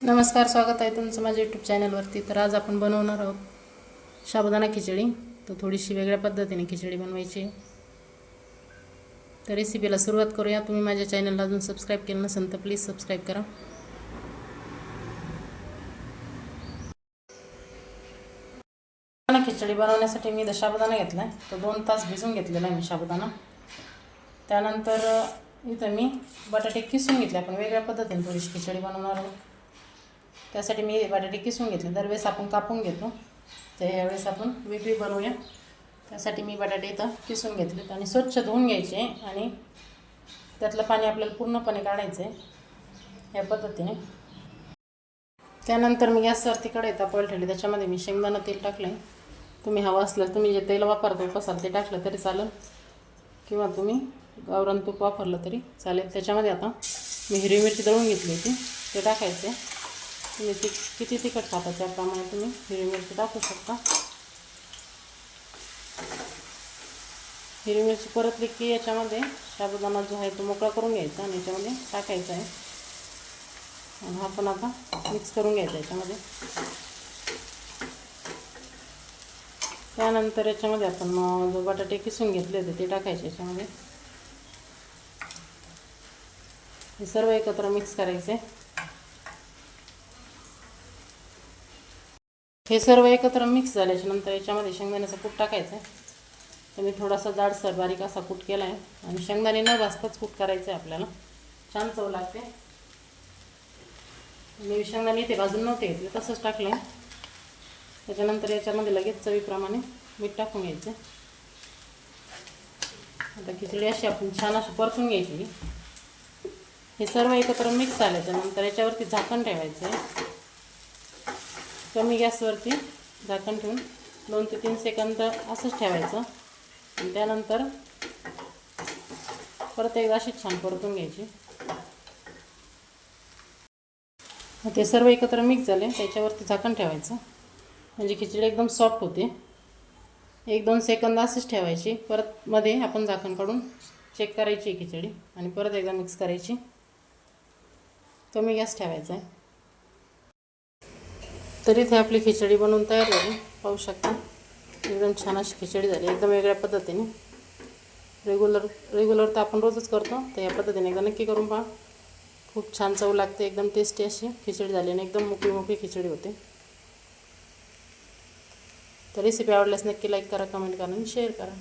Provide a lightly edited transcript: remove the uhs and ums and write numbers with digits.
नमस्कार, स्वागत आहे तुमचं माझ्या यूट्यूब चॅनलवरती. तर आज आपण बनवणार आहोत साबुदाणा खिचडी. तर थोडीशी वेगळ्या पद्धतीने खिचडी बनवायची. तर रेसिपीला सुरुवात करूया. तुम्ही माझ्या चॅनलला अजून सबस्क्राईब केलं नसेल तर प्लीज सबस्क्राईब करा. खिचडी बनवण्यासाठी मी साबुदाणा घेतला आहे. तो 2 तास भिजवून घेतलेला आहे मी साबुदाणा. त्यानंतर इथं मी बटाटे किसून घेतले. आपण वेगळ्या पद्धतीने थोडीशी खिचडी बनवणार आहोत. त्यासाठी मी बटाटे किसून घेतले. दरवेळेस आपण कापून घेतो, तर यावेळेस आपण वेगळी बनवूया. त्यासाठी मी बटाटे इथं किसून घेतलेत आणि स्वच्छ धुवून घ्यायचे आणि त्यातलं पाणी आपल्याला पूर्णपणे काढायचं आहे या पद्धतीने. त्यानंतर मी गॅसवरती कढई तापवायला ठेवली. त्याच्यामध्ये मी शेंगदाणा तेल टाकलं आहे. तुम्ही हवं असलं तुम्ही जे तेल वापरतो असाल ते टाकलं तरी चालेल, किंवा तुम्ही गावरान तूप वापरलं तरी चालेल. त्याच्यामध्ये आता मी हिरवी मिरची दळून घेतली होती, ते टाकायचे. तुम्ही किती तिखट खाता त्याप्रमाणे तुम्ही हिरवी मिरची टाकू शकता. हिरवी मिरची परतली की याच्यामध्ये साबुदाणा जो आहे तो मोकळा करून घ्यायचा आणि याच्यामध्ये टाकायचा आहे. आणि हा पण आता मिक्स करून घ्यायचा याच्यामध्ये. त्यानंतर याच्यामध्ये आपण जो बटाटे किसून घेतले होते ते टाकायचे याच्यामध्ये. हे सर्व एकत्र मिक्स करायचे. हे सर्व एकत्र मिक्स झाल्याच्या नंतर याच्यामध्ये शेंगदाण्याचा कूट टाकायचा आहे. तर मी थोडासा जाडसर बारीक असा कूट केला आहे आणि शेंगदाणे न भाजताच कूट करायचं आहे आपल्याला. छान चव लागते. मी शेंगदाणे इथे भाजून नव्हते घेतले, तसंच टाकलं आहे. त्याच्यानंतर याच्यामध्ये लगेच चवीप्रमाणे मीठ टाकून घ्यायचं. आता खिचडी अशी आपण छान अशी परतून घ्यायची. हे सर्व एकत्र मिक्स झाल्याच्यानंतर याच्यावरती झाकण ठेवायचं आहे. कमी गॅसवरती झाकण ठेवून 2 ते 3 सेकंद असंच ठेवायचं. आणि त्यानंतर परत एकदा अशी छान परतून घ्यायची. ते सर्व एकत्र मिक्स झाले, त्याच्यावरती झाकण ठेवायचं म्हणजे खिचडी एकदम सॉफ्ट होते. 1-2 सेकंद असंच ठेवायची. परत मध्ये आपण झाकण काढून चेक करायची खिचडी आणि परत एकदा मिक्स करायची. कमी गॅस ठेवायचा आहे. तरी इथे आपली खिचडी बनवून तयार झाली. पाहू शकता एकदम छान अशी खिचडी झाली, एकदम वेगळ्या पद्धतीने. रेग्युलर तर आपण रोजच करतो, तर या पद्धतीने एकदा नक्की करून पहा. खूप छान चव लागते, एकदम टेस्टी अशी खिचडी झाली आणि एकदम मोकळी खिचडी होते. तर रेसिपी आवडल्यास नक्की लाईक करा, कमेंट करा आणि शेअर करा.